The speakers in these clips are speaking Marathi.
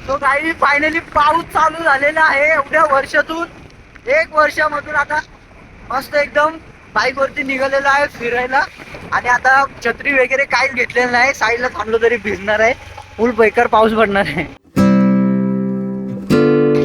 तो काही फायनली पाऊस चालू झालेला आहे एवढ्या वर्षातून. 1 वर्षामधून आता मस्त एकदम बाईक वरती निघालेला आहे फिरायला. आणि आता छत्री वगैरे काहीच घेतलेलं नाही, साईडला थांबलो तरी भिजणार आहे. फुल बेकार पाऊस पडणार आहे.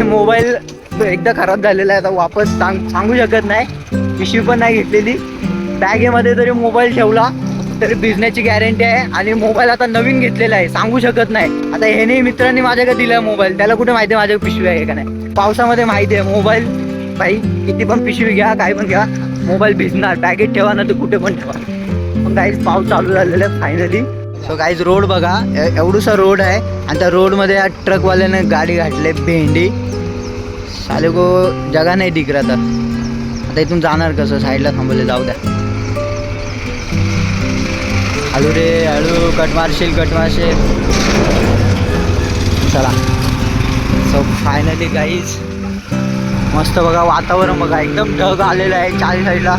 मोबाईल एकदा खराब झालेला आहे, आता वापस सांगू शकत नाही. पिशवी पण नाही घेतलेली, बॅगेमध्ये तरी मोबाईल ठेवला तरी भिजण्याची गॅरंटी आहे. आणि मोबाईल आता नवीन घेतलेला आहे, सांगू शकत नाही. आता ह्याने मित्रांनी माझ्याकडे दिलाय मोबाईल, त्याला कुठे माहिती आहे माझ्याकडे पिशवी आहे का नाही. पावसामध्ये माहिती आहे मोबाईल भाई किती पण पिशवी घ्या काय पण घ्या, मोबाईल भिजणार. बॅगेत ठेवा ना तर कुठे पण ठेवा. पण काहीच पाऊस चालू झालेला आहे फायनली. सो काहीच रोड बघा, एवढूसा रोड आहे आणि त्या रोडमध्ये या ट्रकवाल्याने गाडी घातली भेंडी. साले को जगा नाही दिख रहा था. आता इथून जाणार कसं, साईडला थांबवले, जाऊ द्या. हळू रे हळू, कट मारशील. चला. सो फायनली गाईज मस्त बघा वातावरण बघा, एकदम ढग आलेलं आहे चारी साईडला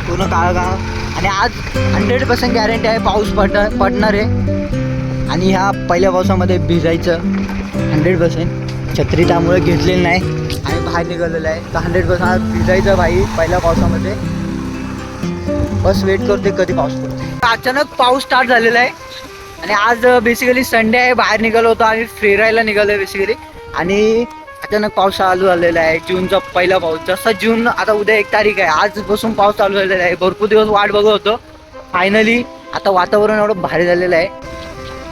पूर्ण काळं. आणि आज 100% गॅरंटी आहे पाऊस पडणार आहे. आणि ह्या पहिल्या पावसामध्ये भिजायचं 100%. छत्री त्यामुळे घेतलेली नाही आणि बाहेर निघालेलं आहे. तर 100% भिजायचं भाई पहिल्या पावसामध्ये. बस वेट करते कधी पाऊस पडतो. अचानक पाऊस स्टार्ट झालेला आहे आणि आज बेसिकली संडे आहे. बाहेर निघालो होतो आम्ही फिरायला निघालो आहे बेसिकली. आणि अचानक पाऊस चालू झालेला आहे. जूनचा पहिला पाऊस. जसा जून आता उद्या 1 तारीख आहे, आजपासून पाऊस चालू झालेला आहे. भरपूर दिवस वाट बघत होतो. फायनली आता वातावरण एवढं भारी झालेलं आहे.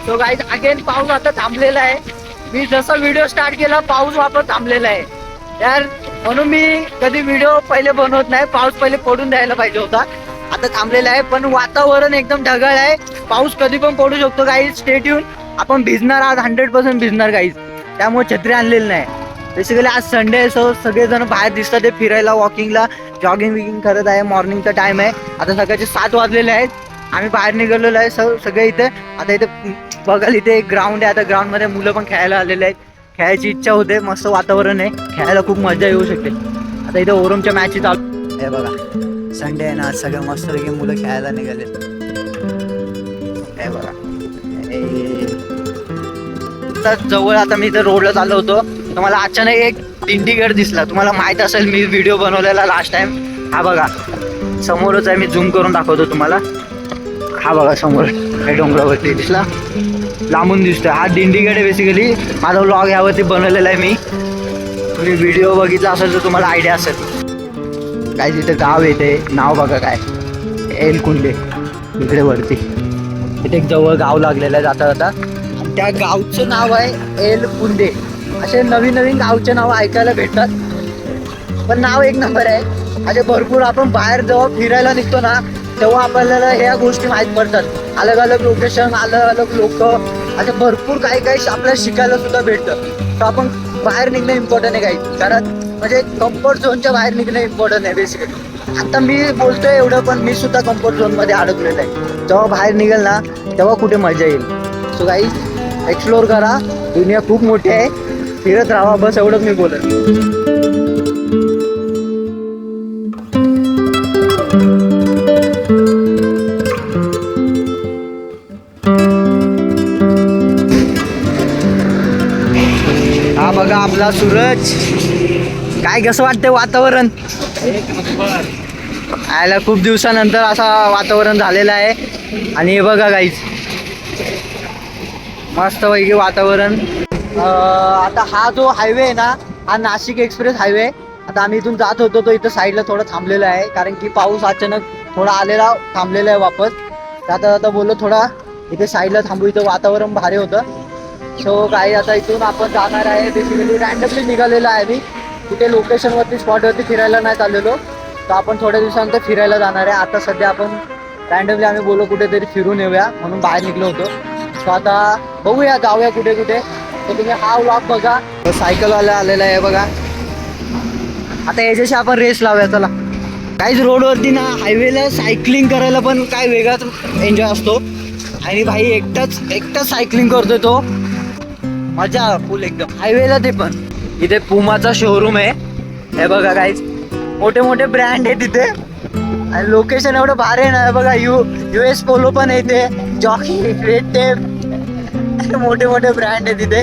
सो गाईज अगेन पाऊस आता थांबलेला आहे. मी जसा व्हिडिओ स्टार्ट केला पाऊस वापस थांबलेला आहे यार. म्हणून मी कधी व्हिडिओ पहिले बनवत नाही, पाऊस पहिले पडून द्यायला पाहिजे होता. आता थांबलेला आहे पण वातावरण एकदम ढगाळ आहे. पाऊस कधी पण पडू शकतो गाईज. Stay tune. आपण भिजणार आज, 100% भिजणार गाईज. त्यामुळे छत्री आणलेली नाही. बेसिकली आज संडे आहे, सो सगळेजण बाहेर दिसतात ते फिरायला, वॉकिंगला, जॉगिंग करत आहे. मॉर्निंगचा टाइम आहे. आता सकाळचे 7 वाजलेले आहेत. आम्ही बाहेर निघालेलो आहे सगळे इथे. आता इथे बघाल इथे एक ग्राउंड आहे. आता ग्राउंडमध्ये मुलं पण खेळायला आलेले आहेत. खेळायची इच्छा होते, मस्त वातावरण आहे, खेळायला खूप मजा येऊ शकते. आता इथे ओरमच्या मॅचेस चालू आहे बघा. संडे आहे ना, सगळे मस्तपैकी मुलं खेळायला निघाले. हे बघा जवळ. आता मी इथे रोडला चाललो होतो तर मला अचानक एक दिंडीगड दिसला. तुम्हाला माहित असेल मी व्हिडिओ बनवलेला लास्ट टाइम. हा बघा समोरच आहे, मी झूम करून दाखवतो तुम्हाला. हा बघा समोर हे डोंगरावरती दिसला, लांबून दिसतोय. हा दिंडीगड आहे. बेसिकली माझा व्लॉग यावरती बनवलेला आहे मी. तुम्ही व्हिडिओ बघितला असेल तर तुम्हाला आयडिया असेल. काय तिथे गाव येते, नाव बघा काय, एलकुंडे. इकडे वरती इथे एक जवळ गाव लागलेलं आहे जाता जाता. आणि त्या गावचं नाव आहे एलकुंडे. असे नवीन नवीन गावचे नाव ऐकायला भेटतात, पण नाव एक नंबर आहे. असे भरपूर आपण बाहेर जेव्हा फिरायला निघतो ना तेव्हा आपल्याला ह्या गोष्टी माहीत पडतात. अलग अलग लोकेशन, अलग अलग लोक, असे भरपूर काही काही आपल्याला शिकायला सुद्धा भेटतं. तर आपण बाहेर निघणं इम्पॉर्टंट आहे काही, कारण म्हणजे कम्फर्ट झोनच्या बाहेर निघणं इम्पॉर्टंट आहे बेसिकली. आता मी बोलतोय एवढं, पण मी सुद्धा कम्फर्ट झोनमध्ये अडकलेलं आहे. जेव्हा बाहेर निघेल ना तेव्हा कुठे मजा येईल. सो गाईज एक्सप्लोर करा, दुनिया खूप मोठी आहे, फिरत राहा, बस एवढंच मी बोलेन. हा बघा आपला सूरज. काय कसं वाटतंय वातावरण? आयला खूप दिवसानंतर असा वातावरण झालेलं आहे. आणि हे बघा गाईज मस्त पैकी वातावरण. आता हा जो हायवे आहे ना, हा नाशिक एक्सप्रेस हायवे. आता आम्ही इथून जात होतो तो इथं साईडला थोडं थांबलेला आहे, कारण की पाऊस अचानक थोडा आलेला, थांबलेला आहे वापस. जाता जाता बोललो थोडा इथे साईडला थांबू, इथं वातावरण भारी होतं. सो काही आता इथून आपण जाणार आहे. बेसिकली रँडमली निघालेलं आहे मी, कुठे लोकेशनवरती स्पॉटवरती फिरायला नाही चाललेलो. तर आपण थोड्या दिवसानंतर फिरायला जाणार आहे. आता सध्या आपण रँडमली आम्ही बोललो कुठेतरी फिरून येऊया म्हणून बाहेर निघलो होतो. सो आता बघूया जाऊया कुठे कुठे. तर तुम्ही हा व्लॉग बघा. सायकलवाला आलेला आहे बघा. आता याच्याशी आपण रेस लावूया चला. काहीच रोडवरती ना हायवेला सायकलिंग करायला पण काय वेगळाच एन्जॉय असतो. आणि भाई एकटाच सायकलिंग करतोय तो, मजा फुल एकदम हायवेला. ते पण इथे पुमाचा शोरूम आहे. हे बघा काहीच मोठे मोठे ब्रँड आहे तिथे. आणि लोकेशन एवढं भारी आहे ना. बघा US पोलो पण आहे इथे, जॉकी, रेड टेप, मोठे मोठे ब्रँड आहे तिथे.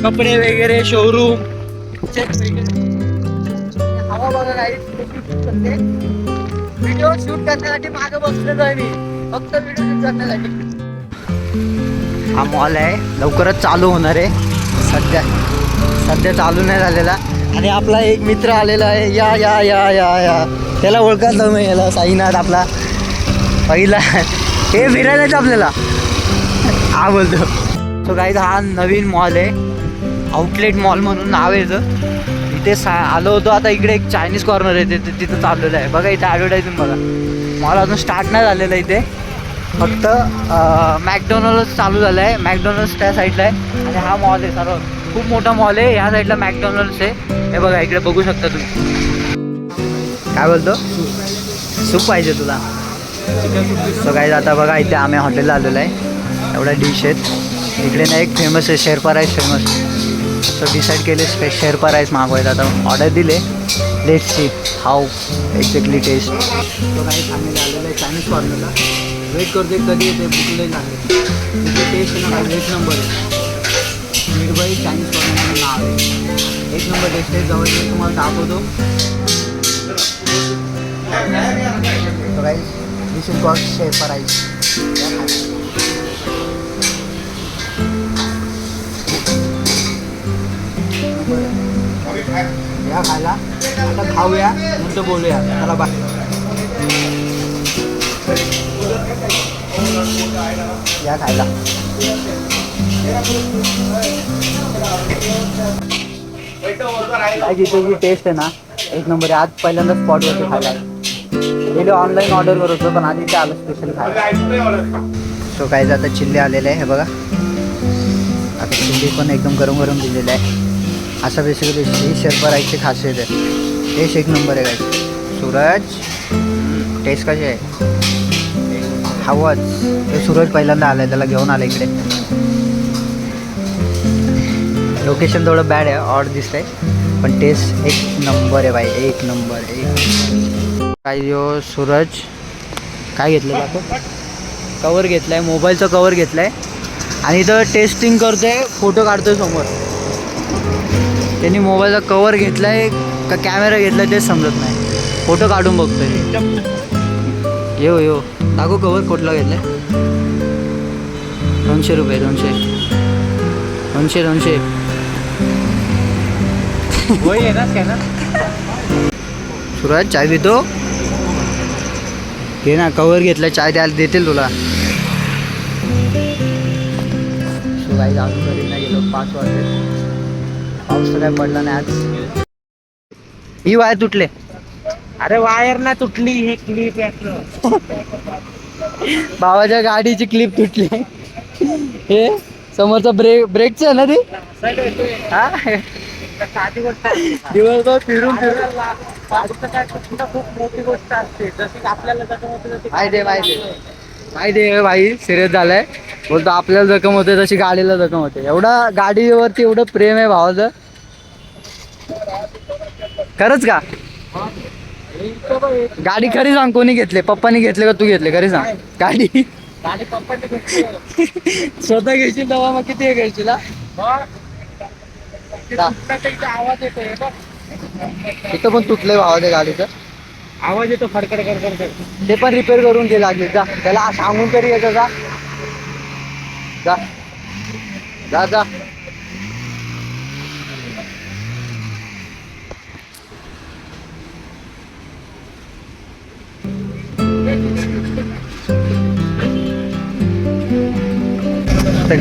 कपडे वगैरे शोरूम हवा बघा काही व्हिडिओ शूट करण्यासाठी मागे बसलेलो आहे मी फक्त व्हिडिओ शूट करण्यासाठी. हा मॉल आहे लवकरच चालू होणार आहे. सध्या चालू नाही झालेला. आणि आपला एक मित्र आलेला आहे. या या या या या त्याला ओळखत मी याला साईनाथ आपला पहिला हे फिरायलाच आपल्याला हा बोलतो. तो काही हा नवीन मॉल आहे आउटलेट मॉल म्हणून नाव आहे इथे आलो होतो. आता इकडे एक चायनीज कॉर्नर आहे तिथं चाललेलं आहे बघा. इथे ॲडव्हर्टायझिंग बघा. मॉल अजून स्टार्ट नाही झालेलं इथे फक्त मॅकडॉनल्ड्स चालू झालं आहे. मॅकडॉनल्ड्स त्या साईडला आहे आणि हा मॉल आहे सर्व खूप मोठा मॉल आहे. ह्या साईडला मॅकडॉनल्ड्स आहे. हे बघा इकडे बघू शकता तुम्ही. काय बोलतो सूप पाहिजे तुला सो काही आता बघा इथे आम्ही हॉटेलला आलेलो आहे. एवढ्या डिश आहेत इकडे ना. एक फेमस आहे Sherpa rice famous. So decide केले शेरपा राईस मागवायचं. आता ऑर्डर दिले. Let's see how exactly taste. तो काही चांगले आलेलं आहे चायनीज कॉर्नरला. वेट करते कधी येते बुकले लागले तिथे टेस्ट आहे ना एक नंबर आहे. मिरबाई चायनीज कॉर्नर नाव आहे. एक नंबर टेस्ट आहे. जवळ तुम्हाला दाखवतो. तो काही दिस इज कॉल्ड शेरपा राईस. या खायला आता खाऊया नंतर बोलूया. चला बाय. या खायला काय जिथे टेस्ट आहे ना एक नंबर आहे. आज पहिल्यांदा स्पॉटवरती खायला गेलो. ऑनलाईन ऑर्डर करत होतो पण आधी ते आलं स्पेशल खायला. सो काय आता चिल्ली आलेलं आहे हे बघा. आता चिल्ली पण एकदम गरम गरम दिलेलं आहे. असा बेसिकली ही शेरपा राईसची खासियत आहे. टेस्ट एक नंबर आहे काय. सूरज टेस्ट कशी आहे हवंच. हे सूरज पहिल्यांदा आलं आहे त्याला घेऊन आलं इकडे. लोकेशन थोडं बॅड आहे ऑड दिसत आहे पण टेस्ट एक नंबर आहे भाई. एक नंबर काय यो सूरज काय घेतलं बापू कवर घेतला आहे. मोबाईलचं कवर घेतलं आहे आणि इथं टेस्टिंग करतो आहे. फोटो काढतो आहे समोर. त्यांनी मोबाईलचा कवर घेतला आहे का कॅमेरा घेतला तेच समजत नाही. फोटो काढून बघतोय. येऊ दाखव कवर कुठला घेतला आहे. 200 रुपये 200 सूरज चाय पितो घे ना. कवर घेतला चाय द्यायला देतील तुला. काही अजून घरी नाही गेलो 5 वाजले. पाऊस तर काय पडला नाही आज. ही वायर तुटले. अरे वायर ना तुटली हे क्लिप भावाच्या गाडीची क्लिप तुटली. हे समोरचा ब्रेकचं आहे ना ते. हा दिवसभर फिरून खूप मोठी गोष्ट असते जशी आपल्याला माहिती आहे भाई. सिरियस झालाय बोलतो आपल्याला जखम होते तशी गाडीला जखम होते. एवढा गाडीवरती एवढं प्रेम आहे भावाचं. खरंच का गाडी खरी सांग कोणी घेतले. पप्पानी घेतले का तू घेतले खरी सांग. गाडी पप्पाने घेतली. स्वतः घेशील तेव्हा मग किती घ्यायची. आवाज येतो इथं पण तुटलंय भावाच्या गाडीचं. आवाज येतो फडकड करत. ते पण रिपेअर करून घे लागले. जा त्याला सांगून तरी यायचं. जा जा जा जा.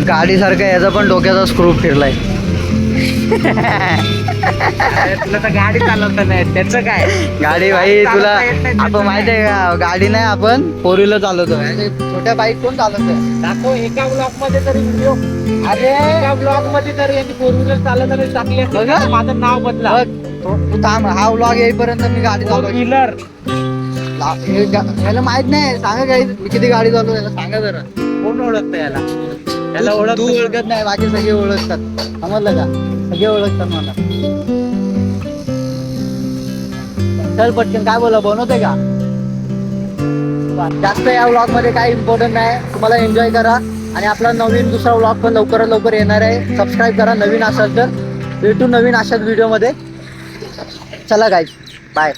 गाडीसारखा याचा पण डोक्याचा स्क्रू फिरलाय. तुला तर गाडी चालवता नाही त्याचं काय. गाडी भाई तुला आपण माहिती आहे का गाडी नाही आपण 4 व्हीलर चालवतो. छोट्या बाईक कोण चालवतोय दाखव एका ब्लॉक मध्ये तरी व्हिडिओ. अरे एका ब्लॉक मध्ये तरी यांनी 4 व्हीलर चालवताना टाकले. माझं नाव बदला. तू थांब हा व्लॉग येईपर्यंत मी गाडी 4 व्हीलर याला माहित नाही. सांगा काही मी किती गाडी चालवतो याला सांगा जरा. कोण ओळखतं याला. तू ओळखत नाही बाकी सगळे ओळखतात. समजलं का सगळे ओळखतात मला. चल पटकन काय बोला बनवते का. जास्त या व्लॉग मध्ये काही इम्पॉर्टंट नाही. तुम्हाला एन्जॉय करा. आणि आपला नवीन दुसरा व्लॉग पण लवकरात लवकर येणार आहे. सबस्क्राईब करा नवीन असाल तर. भेटू नवीन अशाच व्हिडिओमध्ये. चला गाईज, बाय.